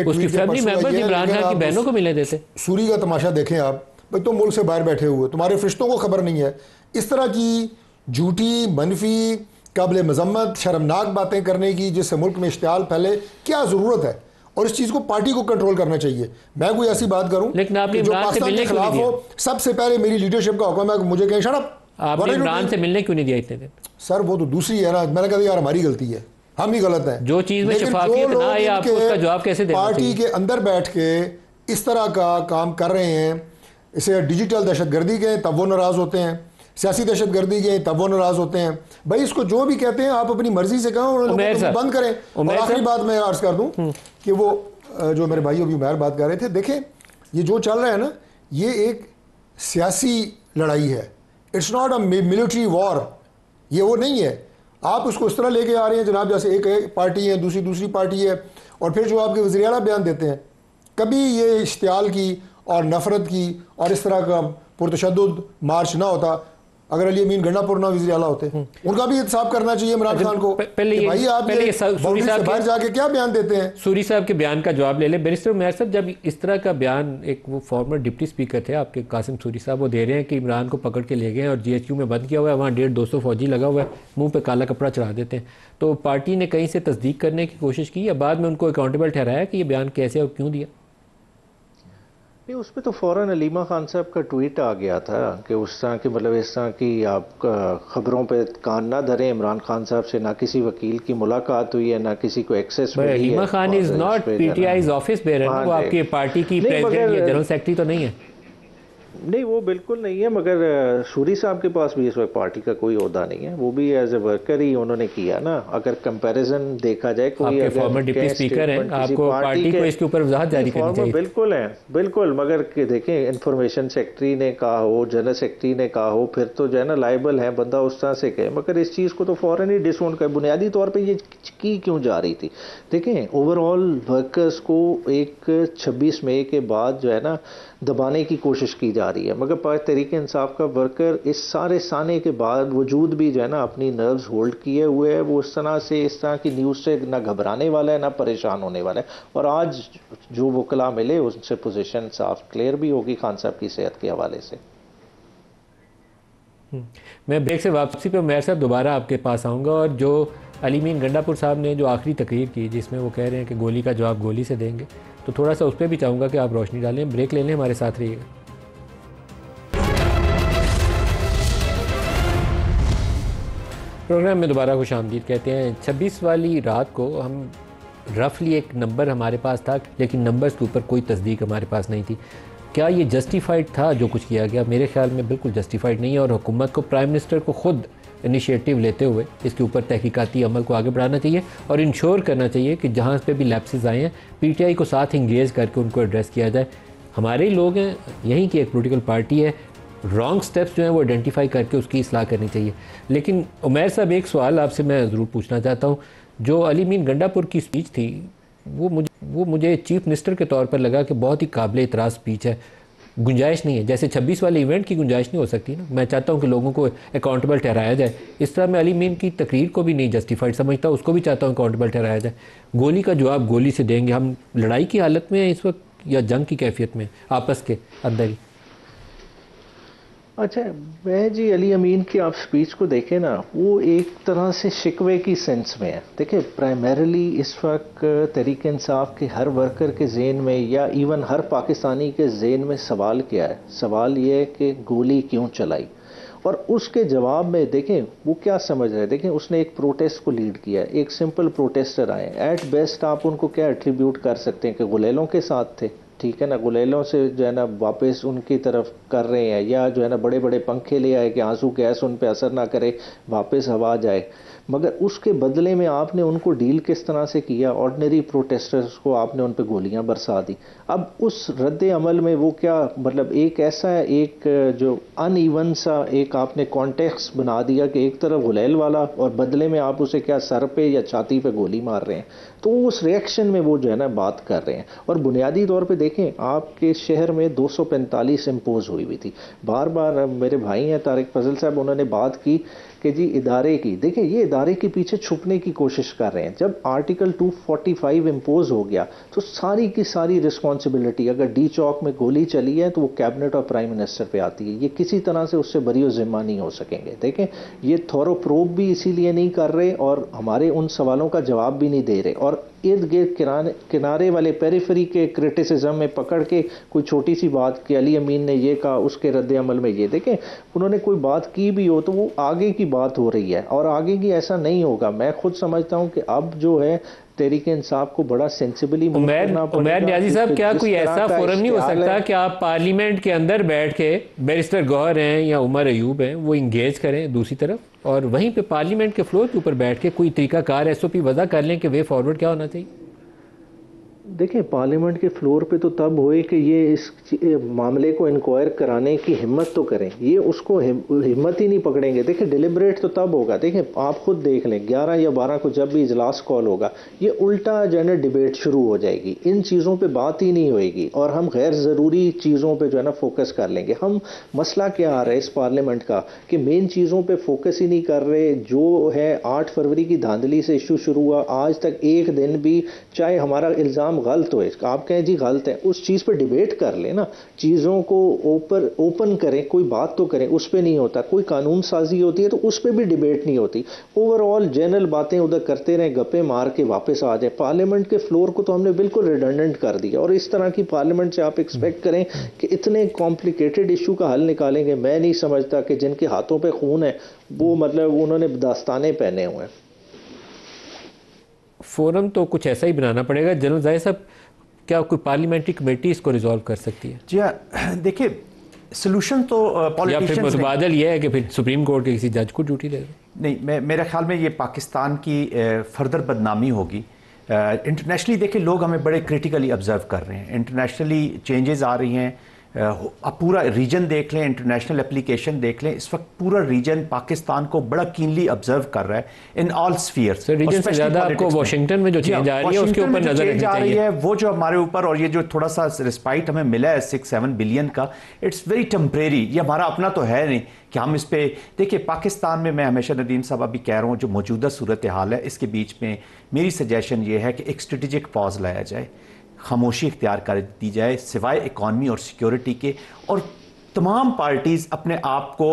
उसकी फैमिली मेंबर्स इमरान खान की बहनों को मिले देते। सूरी का तमाशा देखें आप, भाई तुम मुल्क से बाहर बैठे हुए, तुम्हारे फरिश्तों को खबर नहीं है। इस तरह की झूठी, मनफी, काबिल मजम्मत, शर्मनाक बातें करने की जिससे मुल्क में इश्तियाल फैले, क्या ज़रूरत है? और इस चीज़ को पार्टी को कंट्रोल करना चाहिए। मैं कोई ऐसी बात करूं लेकिन आपने जो पाकिस्तान के खिलाफ हो, सबसे पहले मेरी लीडरशिप का हुक्म है कि मुझे कहें शट अप। आपने इमरान से मिलने क्यों नहीं दिया इतने दिन? सर वो तो दूसरी है ना, मैंने कहा यार हमारी गलती है, हम ही गलत हैं। जो चीज़ में शफाफियत ना है, आपको उसका जवाब कैसे देना चाहिए? पार्टी के अंदर बैठ के इस तरह का काम कर रहे हैं, इसे डिजिटल दहशतगर्दी कहें तब वो नाराज़ होते हैं, सियासी दहशतगर्दी के तब वो नाराज़ होते हैं। भाई इसको जो भी कहते हैं आप अपनी मर्जी से कहो, बंद करें। और आखिरी बात मैं अर्ज कर दूं कि वो जो मेरे भाई अभी उमर बात कर रहे थे, देखें ये जो चल रहा है ना, ये एक सियासी लड़ाई है, it's not a military war. ये वो नहीं है, आप उसको इस तरह लेके आ रहे हैं जनाब जैसे एक पार्टी है, दूसरी पार्टी है, और फिर जो आपके वज़ीर आला बयान देते हैं, कभी ये इश्तियाल की और नफरत की और इस तरह का पुरतशद्दुद मार्च ना होता अगर अली अमीन गंडापुर ना वज़ीर आला होते। उनका भी इंसाफ करना चाहिए इमरान खान को। भाई आप सूरी साहब बाहर जाके क्या बयान देते हैं? सूरी साहब के बयान का जवाब ले ले। बैरिस्टर उमैर साहब, जब इस तरह का बयान एक वो फॉर्मर डिप्टी स्पीकर थे आपके कासिम सूरी साहब, वो दे रहे हैं कि इमरान को पकड़ के ले गए और GHQ में बंद किया हुआ है, वहाँ 150-200 फौजी लगा हुआ है, मुँह पर काला कपड़ा चढ़ा देते हैं, तो पार्टी ने कहीं से तस्दीक करने की कोशिश की या बाद में उनको अकाउंटेबल ठहराया कि ये बयान कैसे और क्यों दिया? नहीं, उस पर तो फ़ौरन अलीमा खान साहब का ट्वीट आ गया था कि उस तरह की, मतलब इस तरह की आप खबरों पे कान ना धरें, इमरान खान साहब से ना किसी वकील की मुलाकात हुई है, ना किसी को एक्सेस मिली है। Aleema Khan is not PTI's office bearer, वो आपकी पार्टी की प्रेसिडेंट या जनरल सेक्रेटरी तो नहीं है। नहीं, वो बिल्कुल नहीं है, मगर सूरी साहब के पास भी इस वक्त पार्टी का कोई ओहदा नहीं है, वो भी एज ए वर्कर ही उन्होंने किया ना। अगर कंपैरिजन देखा जाए, कोई आपके फॉर्मर डिप्टी स्पीकर हैं, आपको पार्टी को इसके ऊपर वजाहत जारी करनी चाहिए। बिल्कुल है, बिल्कुल, मगर देखें इंफॉर्मेशन सेक्रेटरी ने कहा हो, जनरल सेक्रेटरी ने कहा हो, फिर तो जो है ना लाइबल है बंदा उस तरह से कहे, मगर इस चीज़ को तो फौरन ही डिसऑन कर, बुनियादी तौर पर ये की क्यों जा रही थी? देखें ओवरऑल वर्कर्स को एक 26 मई के बाद जो है ना दबाने की कोशिश की जा रही है, मगर तहरीक इंसाफ का वर्कर इस सारे साने के बाद वजूद भी जो है ना अपनी नर्व्स होल्ड किए हुए है। वो इस तरह की न्यूज़ से ना घबराने वाला है, ना परेशान होने वाला है। और आज जो वकला मिले उनसे पोजीशन साफ क्लियर भी होगी खान साहब की सेहत के हवाले से। मैं ब्रेक से वापसी पे उमैर साहब दोबारा आपके पास आऊँगा, और जो अली अमीन गंडापुर साहब ने जो आखिरी तकरीर की जिसमें वो कह रहे हैं कि गोली का जवाब गोली से देंगे, तो थोड़ा सा उस पर भी चाहूँगा कि आप रोशनी डालें। ब्रेक ले लें, हमारे साथ रहिएगा। प्रोग्राम में दोबारा खुशामदीद कहते हैं। 26 वाली रात को हम रफली एक नंबर हमारे पास था, लेकिन नंबर्स के ऊपर कोई तस्दीक हमारे पास नहीं थी। क्या ये जस्टिफाइड था जो कुछ किया गया? मेरे ख्याल में बिल्कुल जस्टिफाइड नहीं है, और हुकूमत को, प्राइम मिनिस्टर को खुद इनिशिएटिव लेते हुए इसके ऊपर तहकीकाती अमल को आगे बढ़ाना चाहिए और इंश्योर करना चाहिए कि जहाँ पे भी लैप्सेस आए हैं पीटीआई को साथ इंगेज करके उनको एड्रेस किया जाए। हमारे ही लोग हैं, यहीं की एक पॉलिटिकल पार्टी है, रॉन्ग स्टेप्स जो हैं वो आइडेंटिफाई करके उसकी इस्लाह करनी चाहिए। लेकिन उमैर साहब, एक सवाल आपसे मैं ज़रूर पूछना चाहता हूँ। जो अली मीन गंडापुर की स्पीच थी वो मुझे चीफ मिनिस्टर के तौर पर लगा कि बहुत ही काबिल इतराज़ स्पीच है, गुंजाइश नहीं है। जैसे 26 वाले इवेंट की गुंजाइश नहीं हो सकती ना, मैं चाहता हूँ कि लोगों को अकाउंटेबल ठहराया जाए। इस तरह मैं अली मीन की तकरीर को भी नहीं जस्टिफाइड समझता, उसको भी चाहता हूँ अकाउंटेबल ठहराया जाए। गोली का जवाब गोली से देंगे। हम लड़ाई की हालत में हैं इस वक्त या जंग की कैफियत में आपस के अंदर ही? अच्छा, मैं जी अली अमीन की आप स्पीच को देखें ना, वो एक तरह से शिकवे की सेंस में है। देखिए, प्राइमरीली इस वक्त तहरीक इंसाफ के हर वर्कर के ज़हन में या इवन हर पाकिस्तानी के ज़हन में सवाल क्या है? सवाल ये है कि गोली क्यों चलाई, और उसके जवाब में देखें वो क्या समझ रहे हैं। देखें, उसने एक प्रोटेस्ट को लीड किया, एक सिंपल प्रोटेस्टर आए। एट बेस्ट आप उनको क्या एट्रीब्यूट कर सकते हैं कि गुलेलों के साथ थे, ठीक है ना, गुलेलों से जो है ना वापस उनकी तरफ कर रहे हैं, या जो है ना बड़े बड़े पंखे ले आए कि आंसू गैस उन पे असर ना करे, वापस हवा जाए। मगर उसके बदले में आपने उनको डील किस तरह से किया? ऑर्डिनरी प्रोटेस्टर्स को आपने उन पे गोलियां बरसा दी। अब उस रद्द अमल में वो क्या, मतलब एक ऐसा एक जो अनइवन सा एक आपने कॉन्टेक्स्ट बना दिया कि एक तरफ गुलेल वाला और बदले में आप उसे क्या सर पे या छाती पे गोली मार रहे हैं। तो उस रिएक्शन में वो जो है ना बात कर रहे हैं। और बुनियादी तौर पे देखें, आपके शहर में 245 इम्पोज हुई हुई थी। बार बार मेरे भाई हैं तारिक फजल साहब, उन्होंने बात की कि जी इदारे की, देखिए ये इदारे के पीछे छुपने की कोशिश कर रहे हैं। जब आर्टिकल 245 इम्पोज हो गया तो सारी की सारी रिस्पॉन्सिबिलिटी, अगर डी चौक में गोली चली है तो वो कैबिनेट और प्राइम मिनिस्टर पे आती है। ये किसी तरह से उससे बरी जिम्मा नहीं हो सकेंगे। देखें, ये थोरो प्रोब भी इसीलिए नहीं कर रहे और हमारे उन सवालों का जवाब भी नहीं दे रहे, और इर्द गिर्द किनारे वाले पेरिफेरी के क्रिटिसिज्म में पकड़ के कोई छोटी सी बात कि अली अमीन ने ये कहा, उसके रद्द अमल में ये, देखें उन्होंने कोई बात की भी हो तो वो आगे की बात हो रही है और आगे की ऐसा नहीं होगा। मैं खुद समझता हूं कि अब जो है तहरीक इंसाफ को बड़ा सेंसिबली उमैर न्याजी साहब, क्या कोई ऐसा फोरम नहीं हो सकता कि आप पार्लियामेंट के अंदर बैठ के बैरिस्टर गौहर हैं या उमर अयूब हैं वो इंगेज करें दूसरी तरफ, और वहीं पे पार्लियामेंट के फ्लोर के ऊपर बैठ के कोई तरीकाकार SOP वज़ा कर लें कि वे फॉरवर्ड क्या होना चाहिए? देखिए, पार्लियामेंट के फ्लोर पे तो तब होए कि ये इस मामले को इंक्वायर कराने की हिम्मत तो करें। ये उसको हिम्मत ही नहीं पकड़ेंगे। देखिए, डिलिबरेट तो तब होगा। देखिए, आप खुद देख लें 11 या 12 को जब भी इजलास कॉल होगा, ये उल्टा जो है ना डिबेट शुरू हो जाएगी। इन चीज़ों पे बात ही नहीं होएगी और हम गैर ज़रूरी चीज़ों पे जो है ना फोकस कर लेंगे। हम मसला क्या आ रहा है इस पार्लियामेंट का कि मेन चीज़ों पे फोकस ही नहीं कर रहे। जो है 8 फरवरी की धांधली से इशू शुरू हुआ, आज तक एक दिन भी, चाहे हमारा इल्ज़ाम गलत हो, आप कहें जी गलत है, उस चीज पर डिबेट कर लेना, चीजों को ओपन करें, कोई बात तो करें। उस पे नहीं होता। कोई कानून साजी होती है तो उस पे भी डिबेट नहीं होती। ओवरऑल जनरल बातें उधर करते रहे, गप्पे मार के वापस आ जाए। पार्लियामेंट के फ्लोर को तो हमने बिल्कुल रिडंडेंट कर दिया, और इस तरह की पार्लियामेंट से आप एक्सपेक्ट करें कि इतने कॉम्प्लिकेटेड इशू का हल निकालेंगे। मैं नहीं समझता कि जिनके हाथों पे खून है वो मतलब उन्होंने दास्ताने पहने हुए हैं। फोरम तो कुछ ऐसा ही बनाना पड़ेगा। जनरल ज़ाहिर साहब, क्या कोई पार्लियामेंट्री कमेटी इसको रिजॉल्व कर सकती है? जी हाँ, देखिए सोल्यूशन तो या फिर मुतबादल ये है कि फिर सुप्रीम कोर्ट के किसी जज को ड्यूटी दे दें? नहीं, मेरे ख्याल में ये पाकिस्तान की फर्दर बदनामी होगी। इंटरनेशनली देखिए, लोग हमें बड़े क्रिटिकली ऑब्जर्व कर रहे हैं। इंटरनेशनली चेंजेस आ रही हैं। आप पूरा रीजन देख लें, इंटरनेशनल एप्लीकेशन देख लें, इस वक्त पूरा रीजन पाकिस्तान को बड़ा कीनली ऑब्जर्व कर रहा है इन ऑल स्फीयर्स। रीजन से ज़्यादा आपको वाशिंगटन में जो चेंज आ रही है उसके ऊपर नजर रखनी चाहिए। वो जो हमारे ऊपर, और ये जो थोड़ा सा रिस्पाइट हमें मिला है 6-7 बिलियन का, इट्स वेरी टेम्परेरी। ये हमारा अपना तो है नहीं कि हम इस पे देखिए। पाकिस्तान में मैं हमेशा नदीम साहब अभी कह रहा हूँ, जो मौजूदा सूरत हाल है इसके बीच में मेरी सजेशन ये है कि एक स्ट्रेटेजिक पॉज लाया जाए, खामोशी इख्तियार कर दी जाए सिवाय इकॉनमी और सिक्योरिटी के, और तमाम पार्टीज़ अपने आप को,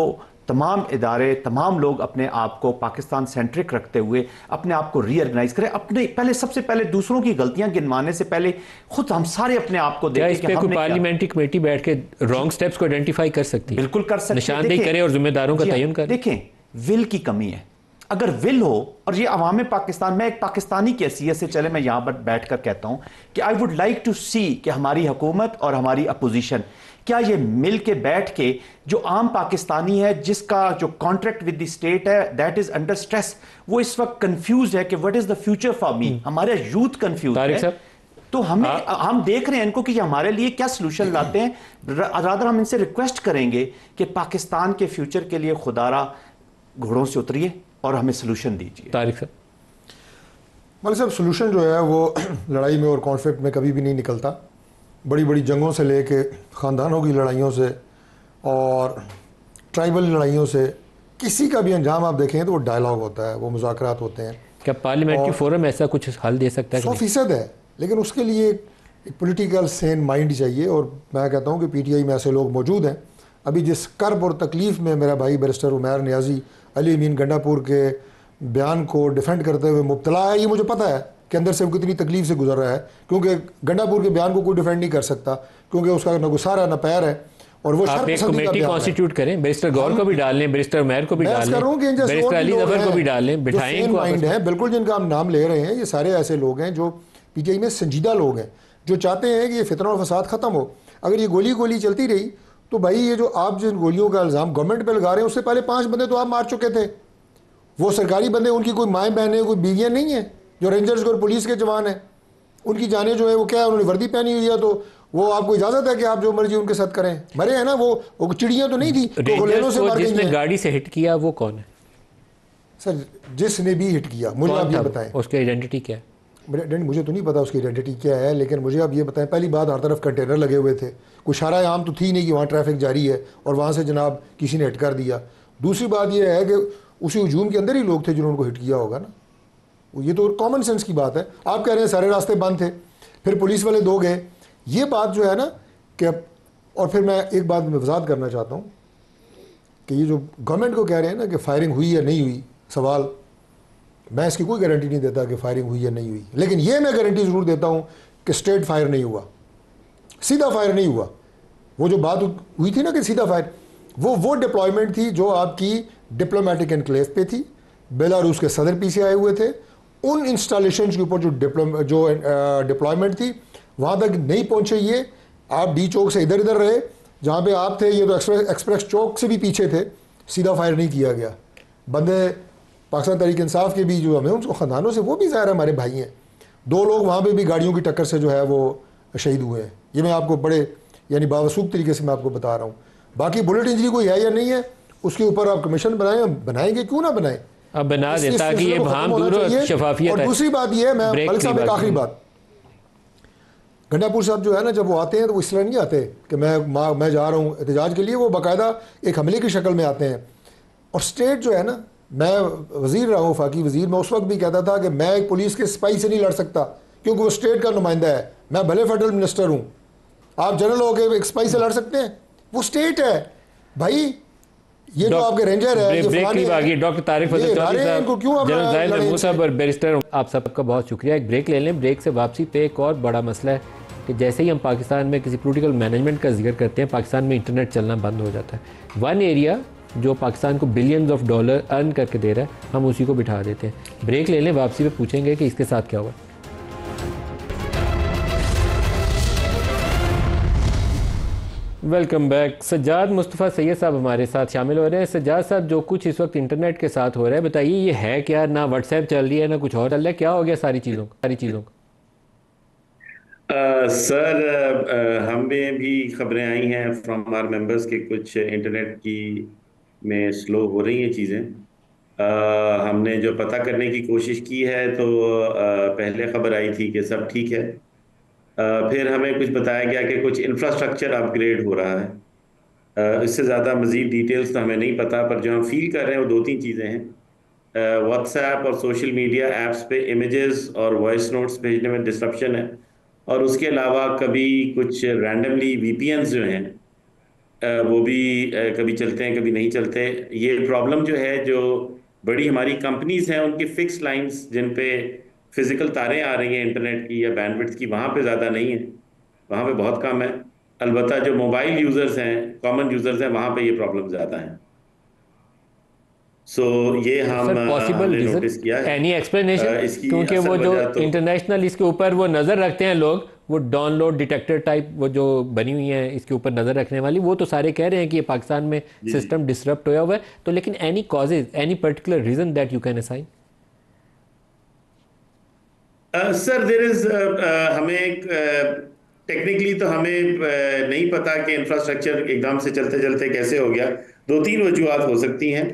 तमाम इदारे, तमाम लोग अपने आप को पाकिस्तान सेंट्रिक रखते हुए अपने आप को रीऑर्गेनाइज करें। अपने पहले, सबसे पहले दूसरों की गलतियां गिनवाने से पहले खुद हम सारे अपने आप को देखें कि हमने पार्लियामेंट्री कमेटी बैठ के रॉन्ग स्टेप्स को आइडेंटिफाई कर सकती है। बिल्कुल कर सकती है, निशानदेही करे और जिम्मेदारों का तयन करे। देखें, विल की कमी है। अगर विल हो और ये अवाम पाकिस्तान, मैं एक पाकिस्तानी की हैसियत से, चले मैं यहां पर बैठ कर कहता हूं कि आई वुड लाइक टू सी कि हमारी हुकूमत और हमारी अपोजिशन क्या ये मिल के बैठ के, जो आम पाकिस्तानी है जिसका जो कॉन्ट्रैक्ट विद द स्टेट है दैट इज अंडर स्ट्रेस, वो इस वक्त कंफ्यूज है कि what is the future for me, हमारे यूथ कंफ्यूज है। तो हम देख रहे हैं इनको कि ये हमारे लिए क्या सोल्यूशन लाते हैं। रादर हम इनसे रिक्वेस्ट करेंगे कि पाकिस्तान के फ्यूचर के लिए खुदारा घोड़ों से उतरिए और हमें सोल्यूशन दीजिए। तारिक साहब। मलिक साहब, सोल्यूशन जो है वो लड़ाई में और कॉन्फ्लिक्ट में कभी भी नहीं निकलता। बड़ी बड़ी जंगों से लेके ख़ानदानों की लड़ाइयों से और ट्राइबल लड़ाइयों से किसी का भी अंजाम आप देखें तो वो डायलॉग होता है, वो मुज़ाकरात होते हैं। क्या पार्लियामेंट्री फोरम ऐसा कुछ हल दे सकता है? 100% है, लेकिन उसके लिए एक पॉलिटिकल सेन माइंड चाहिए। और मैं कहता हूँ कि पीटीआई में ऐसे लोग मौजूद हैं। अभी जिस कर्ब और तकलीफ़ में मेरा भाई बैरिस्टर उमैर नियाज़ी अली अमीन गंडापुर के बयान को डिफेंड करते हुए मुब्तला है, ये मुझे पता है कि अंदर से वो कितनी तकलीफ से गुजर रहा है, क्योंकि गंडापुर के बयान को कोई डिफेंड नहीं कर सकता, क्योंकि उसका न गुस्सारा न पैर है। और वो आप एक कमेटी कॉन्स्टिट्यूट करें, बैरिस्टर गौर को भी डाल लें, बैरिस्टर उमैर को भी डाल लें, बैरिस्टर अली ज़फर को भी डाल लें, बिठाएं इनको माइंड है बिल्कुल, जिनका हम नाम ले रहे हैं। ये सारे ऐसे लोग हैं जो पीटीआई में संजीदा लोग हैं, जो चाहते हैं कि ये फितना और फसाद ख़त्म हो। अगर ये गोली चलती रही तो भाई ये जो आप जिन गोलियों का इल्ज़ाम गवर्नमेंट पर लगा रहे हैं, उससे पहले 5 बंदे तो आप मार चुके थे। वो सरकारी बंदे, उनकी कोई माएँ बहनें, कोई बीवियाँ नहीं हैं, जो रेंजर्स और पुलिस के जवान हैं। उनकी जाने जो है वो क्या है, उन्होंने वर्दी पहनी हुई है, तो वो आपको इजाज़त है कि आप जो मर्जी उनके साथ करें। मरे हैं ना, वो चिड़ियाँ तो नहीं थी तो जिसने गाड़ी से हिट किया वो कौन है सर? जिसने भी हिट किया, मुझे आप ये बताएं उसकी आइडेंटिटी क्या है? मुझे तो नहीं पता उसकी आइडेंटिटी क्या है, लेकिन मुझे आप ये बताएं, पहली बात हर तरफ कंटेनर लगे हुए थे, कोई शारा आम तो थी नहीं कि वहाँ ट्रैफिक जारी है और वहाँ से जनाब किसी ने हिट कर दिया। दूसरी बात ये है कि उसी हजूम के अंदर ही लोग थे जिन्होंने उनको हिट किया होगा ना, ये तो कॉमन सेंस की बात है। आप कह रहे हैं सारे रास्ते बंद थे, फिर पुलिस वाले 2 गए, ये बात जो है ना कि। और फिर मैं एक बात में वजाहत करना चाहता हूँ कि ये जो गवर्नमेंट को कह रहे हैं ना कि फायरिंग हुई या नहीं हुई, सवाल मैं इसकी कोई गारंटी नहीं देता कि फायरिंग हुई या नहीं हुई, लेकिन ये मैं गारंटी ज़रूर देता हूँ कि स्ट्रेट फायर नहीं हुआ, सीधा फायर नहीं हुआ। वो जो बात हुई थी ना कि सीधा फायर, वो डिप्लॉयमेंट थी जो आपकी डिप्लोमेटिक एनक्लेव पे थी, बेलारूस के सदर पीछे आए हुए थे, उन इंस्टॉलेशन के ऊपर जो डिप्लॉयमेंट थी वहाँ तक नहीं पहुँचे। ये आप डी चौक से इधर इधर रहे, जहाँ पे आप थे ये तो एक्सप्रेस चौक से भी पीछे थे, सीधा फायर नहीं किया गया। बंदे पाकिस्तान तहरीक इंसाफ के भी जो हमें उनको ख़ानदानों से, वो भी ज़ाहिर है हमारे भाई हैं। 2 लोग वहाँ पे भी गाड़ियों की टक्कर से जो है वो शहीद हुए हैं। ये मैं आपको बड़े यानी बावसूख तरीके से मैं आपको बता रहा हूँ। बाकी बुलेट इंजरी कोई है या नहीं है, उसके ऊपर आप कमीशन बनाएंगे, क्यों ना बनाएं, अब बना दे ताकि ये भाम दूर और शफाफियत। और दूसरी बात ये है, मैं मलिक साहब एक आखिरी बात, गंडापुर साहब जो है ना, जब वो आते हैं तो वो इसलिए नहीं आते कि मैं जा रहा हूँ एहतजाज के लिए, वो बाकायदा एक हमले की शक्ल में आते हैं। और स्टेट जो है ना, मैं वज़ीर रहा हूँ, वफाकी वज़ीर, मैं उस वक्त भी कहता था कि मैं एक पुलिस के सिपाही से नहीं लड़ सकता, क्योंकि वो स्टेट का नुमाइंदा है। मैं भले फेडरल मिनिस्टर हूँ, आप जनरल हो गए, एक सिपाही से लड़ सकते हैं? वो स्टेट है भाई, ये जो आपके रेंजर है, ये डॉक्टर तारिक फजल चौधरी साहब और बैरिस्टर, आप सबका बहुत शुक्रिया। एक ब्रेक ले लें, ब्रेक से वापसी पे एक और बड़ा मसला है कि जैसे ही हम पाकिस्तान में किसी पॉलिटिकल मैनेजमेंट का जिक्र करते हैं, पाकिस्तान में इंटरनेट चलना बंद हो जाता है। वन एरिया जो पाकिस्तान को बिलियंस ऑफ डॉलर अर्न करके दे रहा है, हम उसी को बिठा देते हैं। ब्रेक ले लें, वापसी पे पूछेंगे कि इसके साथ क्या हुआ। Welcome back. सज्जाद मुस्तफ़ा सैयद साहब हमारे साथ शामिल हो रहे हैं। सज्जाद साहब, जो कुछ इस वक्त इंटरनेट के साथ हो रहा है, बताइए ये है क्या? ना व्हाट्सएप चल रही है, ना कुछ और चल रहा है, क्या हो गया सारी चीज़ों को? सर, हमें भी खबरें आई हैं फ्रॉम आवर मेंबर्स के कुछ इंटरनेट की में स्लो हो रही हैं चीज़ें। हमने जो पता करने की कोशिश की है तो पहले खबर आई थी कि सब ठीक है। फिर हमें कुछ बताया गया कि कुछ इंफ्रास्ट्रक्चर अपग्रेड हो रहा है। इससे ज़्यादा मज़ीद डिटेल्स तो हमें नहीं पता, पर जो हम फील कर रहे हैं वो 2-3 चीज़ें हैं। व्हाट्सएप और सोशल मीडिया ऐप्स पे इमेजेस और वॉइस नोट्स भेजने में डिस्ट्रप्शन है, और उसके अलावा कभी कुछ रैंडमली वीपीएन्स जो हैं वो भी कभी चलते हैं, कभी नहीं चलते। ये प्रॉब्लम जो है, जो बड़ी हमारी कंपनीज़ हैं उनकी फिक्स लाइंस जिन पे फिज़िकल तारें आ रही हैं इंटरनेट की या बैंडविड्थ की, वहाँ पे ज़्यादा नहीं है, वहाँ पे बहुत कम है। अलबत्ता जो मोबाइल यूज़र्स हैं, कॉमन यूज़र्स हैं, वहाँ पे ये प्रॉब्लम ज़्यादा है। सो ये पॉसिबल हमने नोटिस किया है। एनी एक्सप्लेनेशन, इसकी क्योंकि असल वो जो वजह तो इंटरनेशनल इसके ऊपर वो नज़र रखते हैं लोग, वो डाउनलोड डिटेक्टर टाइप वो जो बनी हुई है इसके ऊपर नज़र रखने वाली, वो तो सारे कह रहे हैं कि ये पाकिस्तान में सिस्टम डिसरप्ट होया हुआ है। तो लेकिन any causes, any particular reason that you can assign? Sir there is हमें टेक्निकली तो हमें नहीं पता कि इंफ्रास्ट्रक्चर एकदम से चलते चलते कैसे हो गया। दो तीन वजूहत हो सकती हैं।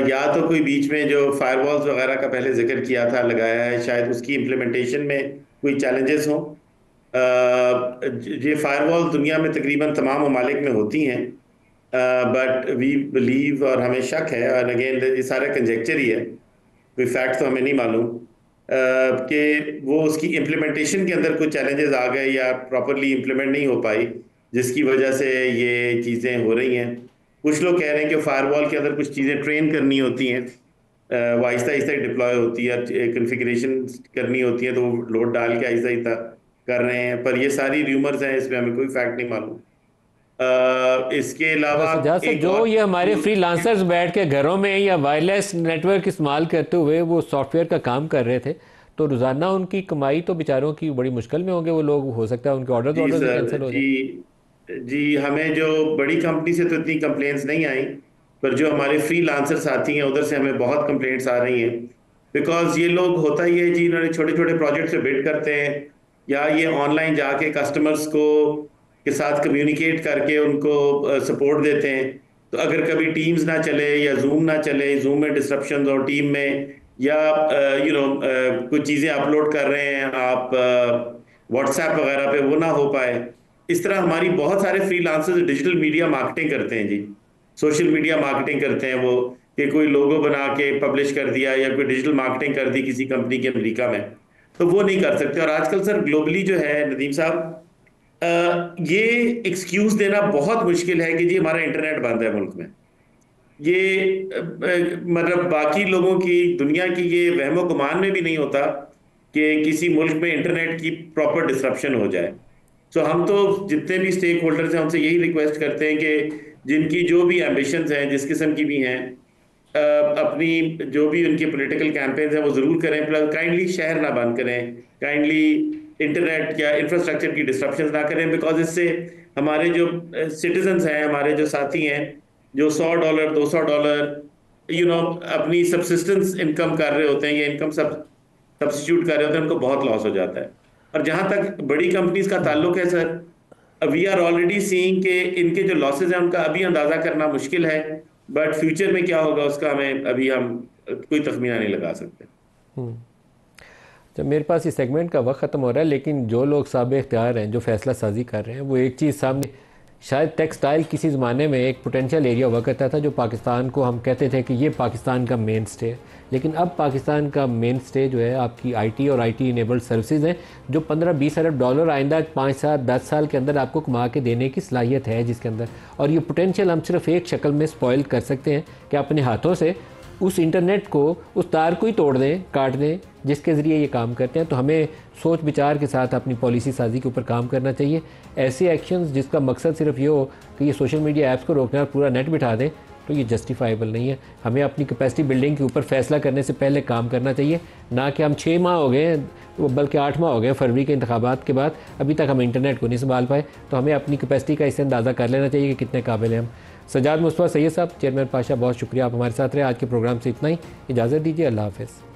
या तो कोई बीच में जो फायरवॉल्स वगैरह का पहले जिक्र किया था लगाया है, शायद उसकी इम्प्लीमेंटेशन में कोई चैलेंजेस हों। ये फायरवॉल दुनिया में तकरीबन तमाम ममालिक में होती हैं, बट वी बिलीव, और हमें शक है, और अगेन ये सारा कंजेक्चर ही है, कोई फैक्ट तो हमें नहीं मालूम, कि वो उसकी इम्प्लीमेंटेशन के अंदर कुछ चैलेंजेस आ गए या प्रॉपरली इम्प्लीमेंट नहीं हो पाई, जिसकी वजह से ये चीज़ें हो रही हैं। कुछ लोग कह रहे हैं कि फायरवॉल के अंदर कुछ चीज़ें ट्रेन करनी होती हैं, वो आहिस्ता आहिस्ता डिप्लॉय होती है, कन्फिग्रेशन करनी होती है, तो वो लोड डाल के आहिस्ता आहिस्ता कर रहे हैं। पर ये सारी र्यूमर्स हैं, इसमें हमें कोई फैक्ट नहीं मालूम। इसके अलावा जो ये हमारे फ्रीलांसर्स बैठ के घरों में या वायरलेस नेटवर्क इस्तेमाल करते हुए वो सॉफ्टवेयर का काम कर रहे थे, तो रोज़ाना उनकी कमाई तो बेचारों की बड़ी मुश्किल में होंगे वो लोग, हो सकता है उनके ऑर्डर कैंसिल हो जाए। जी, हमें जो बड़ी कंपनी से तो इतनी कंप्लेंट्स नहीं आई, पर जो हमारे फ्रीलांसर साथी हैं उधर से हमें बहुत कंप्लेंट्स आ रही हैं। बिकॉज ये लोग, होता ही है जी, इन्होंने छोटे छोटे प्रोजेक्ट से बिड करते हैं, या ये ऑनलाइन जाके कस्टमर्स को के साथ कम्युनिकेट करके उनको सपोर्ट देते हैं। तो अगर कभी टीम्स ना चले या जूम ना चले, जूम में डिस्ट्रप्शन और टीम में, या कुछ चीज़ें अपलोड कर रहे हैं आप व्हाट्सएप वगैरह पे, वो ना हो पाए। इस तरह हमारी बहुत सारे फ्रीलांसर्स डिजिटल मीडिया मार्केटिंग करते हैं जी, सोशल मीडिया मार्केटिंग करते हैं वो, कि कोई लोगो बना के पब्लिश कर दिया या कोई डिजिटल मार्केटिंग कर दी किसी कंपनी के अमेरिका में, तो वो नहीं कर सकते। और आजकल सर ग्लोबली जो है नदीम साहब, ये एक्सक्यूज देना बहुत मुश्किल है कि जी हमारा इंटरनेट बंद है मुल्क में। ये मतलब बाकी लोगों की, दुनिया की, ये वहमो गुमान में भी नहीं होता कि किसी मुल्क में इंटरनेट की प्रॉपर डिसरप्शन हो जाए। सो हम तो जितने भी स्टेक होल्डर्स हैं उनसे यही रिक्वेस्ट करते हैं कि जिनकी जो भी एम्बिशंस हैं, जिस किस्म की भी हैं, अपनी जो भी उनके पॉलिटिकल कैंपेन्स हैं वो ज़रूर करें। प्लस काइंडली शहर ना बंद करें, काइंडली इंटरनेट या इंफ्रास्ट्रक्चर की डिस्ट्रप्शन ना करें, बिकॉज इससे हमारे जो सिटीजन्स हैं, हमारे जो साथी हैं, जो $100 $200 अपनी सबसिस्टेंस इनकम कर रहे होते हैं या इनकम सब्स्टिट्यूट कर रहे होते हैं, उनको बहुत लॉस हो जाता है। और जहाँ तक बड़ी कंपनीज का ताल्लुक है sir, we are already seeing कि इनके जो लॉसेज हैं उनका अभी अंदाज़ा करना मुश्किल है, बट फ्यूचर में क्या होगा उसका हमें अभी हम कोई तखमीना नहीं लगा सकते। जब मेरे पास इस सेगमेंट का वक्त ख़त्म हो रहा है, लेकिन जो लोग साबिक़ इख्तियार हैं, जो फैसला साजी कर रहे हैं, वो एक चीज़ सामने, शायद टेक्सटाइल किसी ज़माने में एक पोटेंशियल एरिया हुआ करता था जो पाकिस्तान को हम कहते थे कि ये पाकिस्तान का मेन स्टे है, लेकिन अब पाकिस्तान का मेन स्टे जो है आपकी आईटी और आईटी इनेबल्ड सर्विसेज हैं, जो 15-20 अरब डॉलर आइंदा 5-7-10 साल के अंदर आपको कमा के देने की सलाहियत है जिसके अंदर। और ये पोटेंशियल हम सिर्फ एक शक्ल में स्पॉइल कर सकते हैं कि अपने हाथों से उस इंटरनेट को, उस तार को ही तोड़ दें, काट दें, जिसके ज़रिए ये काम करते हैं। तो हमें सोच विचार के साथ अपनी पॉलिसी साजी के ऊपर काम करना चाहिए। ऐसे एक्शंस जिसका मकसद सिर्फ ये हो कि ये सोशल मीडिया ऐप्स को रोकना और पूरा नेट बिठा दें, तो ये जस्टिफाइबल नहीं है। हमें अपनी कैपेसिटी बिल्डिंग के ऊपर फैसला करने से पहले काम करना चाहिए, ना कि हम 6 माह हो गए बल्कि 8 माह हो गए फरवरी के इंतखाबात के बाद, अभी तक हम इंटरनेट को नहीं संभाल पाए। तो हमें अपनी कैपेसिटी का इससे अंदाज़ा कर लेना चाहिए कि कितने काबिल हैं हम। सजाद मुस्तफ़ा सैयद साहब, चेयरमैन पाशा, बहुत शुक्रिया, आप हमारे साथ रहे। आज के प्रोग्राम से इतना ही, इजाज़त दीजिए, अल्लाह हाफ़िज़।